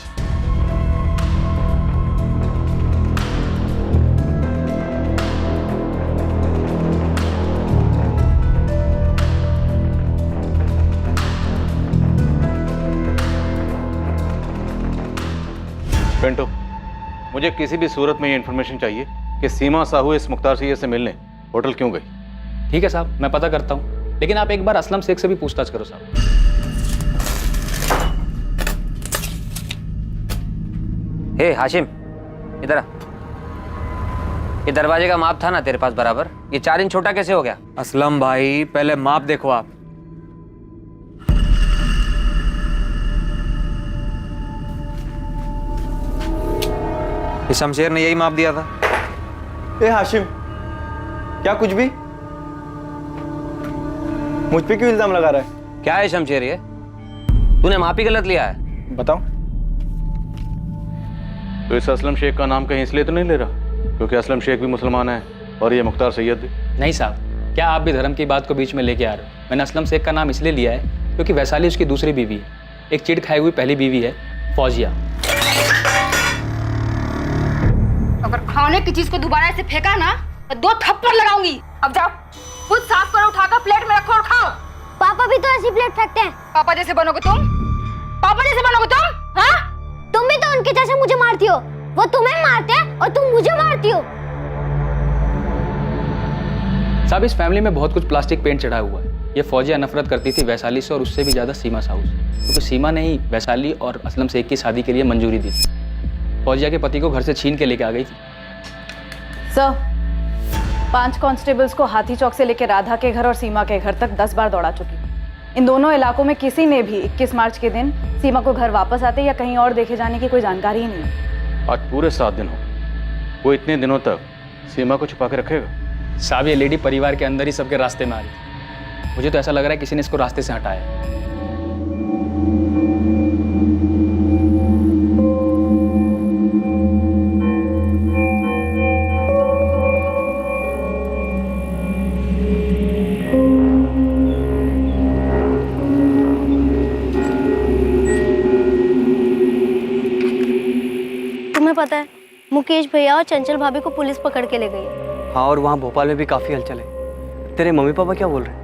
पिंटू, मुझे किसी भी सूरत में ये इन्फॉर्मेशन चाहिए कि सीमा साहू इस मुख्तार सैयद से मिलने होटल क्यों गई। ठीक है साहब, मैं पता करता हूँ, लेकिन आप एक बार असलम शेख से भी पूछताछ करो साहब। हे हाशिम, इधर आ। ये दरवाजे का माप था ना तेरे पास बराबर, ये 4 इंच छोटा कैसे हो गया? असलम भाई, पहले माप देखो आप। ये शमशेर ने यही माप दिया था। ए हाशिम, क्या कुछ भी? मुझ पे क्यों इल्जाम लगा रहा है? क्या है शमशेर ये? तूने माप ही गलत लिया है। बताओ। तो इस असलम शेख का नाम कहीं इसलिए तो नहीं ले रहा क्योंकि असलम शेख भी मुसलमान है और ये मुख्तार सैयद भी? नहीं साहब, क्या आप भी धर्म की बात को बीच में लेके आ रहे हो? मैंने असलम शेख का नाम इसलिए लिया है क्योंकि वैशाली उसकी दूसरी बीवी है, एक चिढ़ खाई हुई पहली बीवी है फौजिया। अगर खाने की चीज को दोबारा ऐसे फेंका ना तो 2 थप्पड़ लगाऊंगी। अब जाओ, खुद साफ करो, उठाकर प्लेट में रखो और खाओ। पापा भी तो ऐसी प्लेट फेंकते हैं। पापा जैसे बनोगे तुम? पापा जैसे बनोगे तुम? हाँ? तुम भी तो उनके जैसे मुझे मारती हो। वो तुम्हें मारते हैं और तुम मुझे मारती हो। साहब, इस फैमिली में बहुत कुछ प्लास्टिक पेंट चढ़ा हुआ है। ये फौजिया नफरत करती थी वैशाली से और उससे भी ज्यादा सीमा साहू से, क्योंकि सीमा ने ही वैशाली और असलम शेख की शादी के लिए मंजूरी दी थी। फौजिया के पति को घर से छीन के लेके आ गई थी। सर, 5 कांस्टेबल्स को हाथी चौक से लेकर राधा के घर और सीमा के घर तक 10 बार दौड़ा चुकी। इन दोनों इलाकों में किसी ने भी 21 मार्च के दिन सीमा को घर वापस आते या कहीं और देखे जाने की कोई जानकारी ही नहीं है। आज पूरे 7 दिन हो, वो इतने दिनों तक सीमा को छुपा के रखेगा? साहब, ये लेडी परिवार के अंदर ही सबके रास्ते में आ रही थी। मुझे तो ऐसा लग रहा है किसी ने इसको रास्ते से हटाया। तुम्हें पता है, मुकेश भैया और चंचल भाभी को पुलिस पकड़ के ले गई है। हाँ, और वहाँ भोपाल में भी काफी हलचल है। तेरे मम्मी पापा क्या बोल रहे हैं?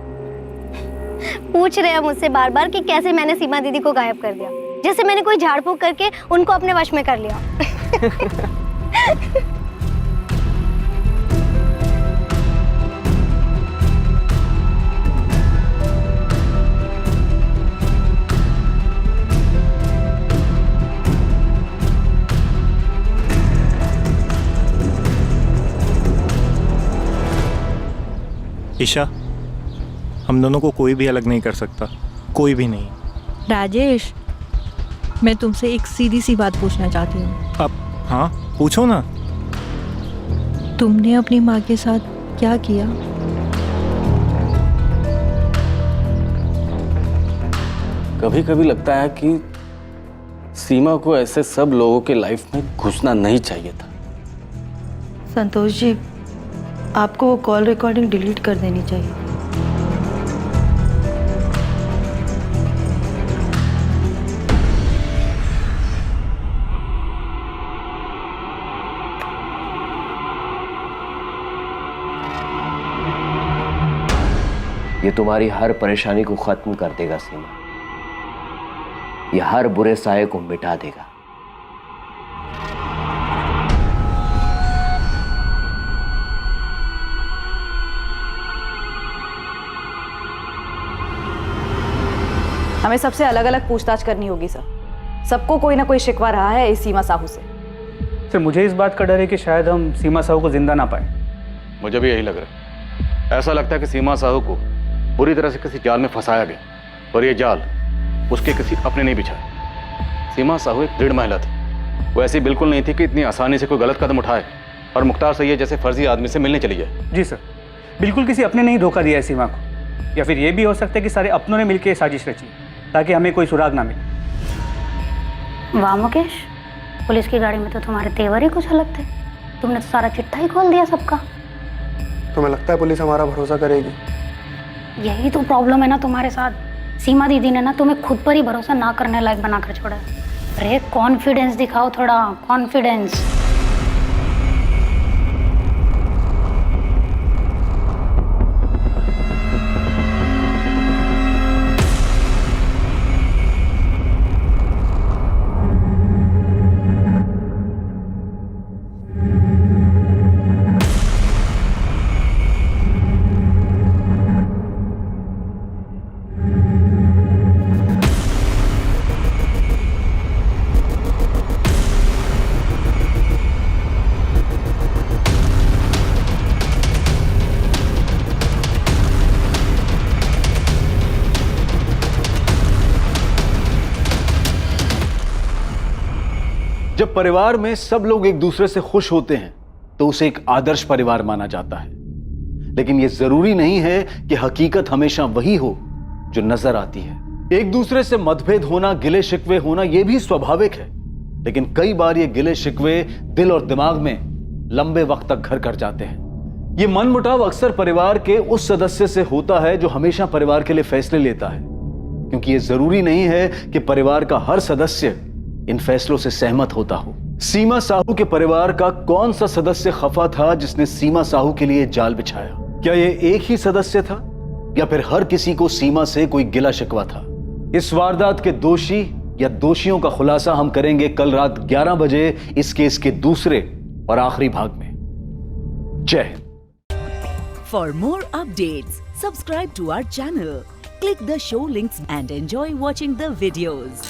पूछ रहे हैं मुझसे बार बार कि कैसे मैंने सीमा दीदी को गायब कर दिया, जैसे मैंने कोई झाड़ फूक करके उनको अपने वश में कर लिया। ईशा, हम दोनों को कोई भी अलग नहीं कर सकता, कोई भी नहीं। राजेश, मैं तुमसे एक सीधी सी बात पूछना चाहती हूँ। अब हाँ, पूछो ना। तुमने अपनी माँ के साथ क्या किया? कभी कभी लगता है कि सीमा को ऐसे सब लोगों के लाइफ में घुसना नहीं चाहिए था। संतोष जी, आपको वो कॉल रिकॉर्डिंग डिलीट कर देनी चाहिए। ये तुम्हारी हर परेशानी को खत्म कर देगा सीमा, ये हर बुरे साये को मिटा देगा। हमें सबसे अलग अलग पूछताछ करनी होगी सर। सबको कोई ना कोई शिकवा रहा है इस सीमा साहू से। सर मुझे इस बात का डर है कि शायद हम सीमा साहू को जिंदा ना पाए। मुझे भी यही लग रहा है। ऐसा लगता है कि सीमा साहू को बुरी तरह से किसी जाल में फंसाया गया, और ये जाल उसके किसी अपने नहीं बिछाए। सीमा साहू एक दृढ़ महिला थी, वो ऐसी बिल्कुल नहीं थी कि इतनी आसानी से कोई गलत कदम उठाए और मुख्तार सैयद जैसे फर्जी आदमी से मिलने चली जाए। जी सर, बिल्कुल किसी अपने ने ही धोखा दिया है सीमा को, या फिर ये भी हो सकता है कि सारे अपनों ने मिलकर साजिश रची ताकि हमें कोई सुराग ना मिले। वाह मुकेश, पुलिस की गाड़ी में तो तुम्हारे तेवर ही कुछ अलग थे। तुमने तो सारा चिट्ठा ही खोल दिया सबका। तुम्हें लगता है पुलिस हमारा भरोसा करेगी? यही तो प्रॉब्लम है ना तुम्हारे साथ। सीमा दीदी ने ना तुम्हें खुद पर ही भरोसा ना करने लायक बनाकर छोड़ा है। अरे कॉन्फिडेंस दिखाओ, थोड़ा कॉन्फिडेंस। जब परिवार में सब लोग एक दूसरे से खुश होते हैं तो उसे एक आदर्श परिवार माना जाता है। लेकिन यह जरूरी नहीं है कि हकीकत हमेशा वही हो जो नजर आती है। एक दूसरे से मतभेद होना, गिले शिकवे होना, यह भी स्वाभाविक है, लेकिन कई बार ये गिले शिकवे दिल और दिमाग में लंबे वक्त तक घर कर जाते हैं। ये मनमुटाव अक्सर परिवार के उस सदस्य से होता है जो हमेशा परिवार के लिए फैसले लेता है, क्योंकि यह जरूरी नहीं है कि परिवार का हर सदस्य इन फैसलों से सहमत होता हो। सीमा साहू के परिवार का कौन सा सदस्य खफा था जिसने सीमा साहू के लिए जाल बिछाया? क्या यह एक ही सदस्य था या फिर हर किसी को सीमा से कोई गिला शिकवा था? इस वारदात के दोषी या दोषियों का खुलासा हम करेंगे कल रात 11 बजे इस केस के दूसरे और आखिरी भाग में। जय हिंद। For more updates subscribe to our channel, click the show links and enjoy watching the videos.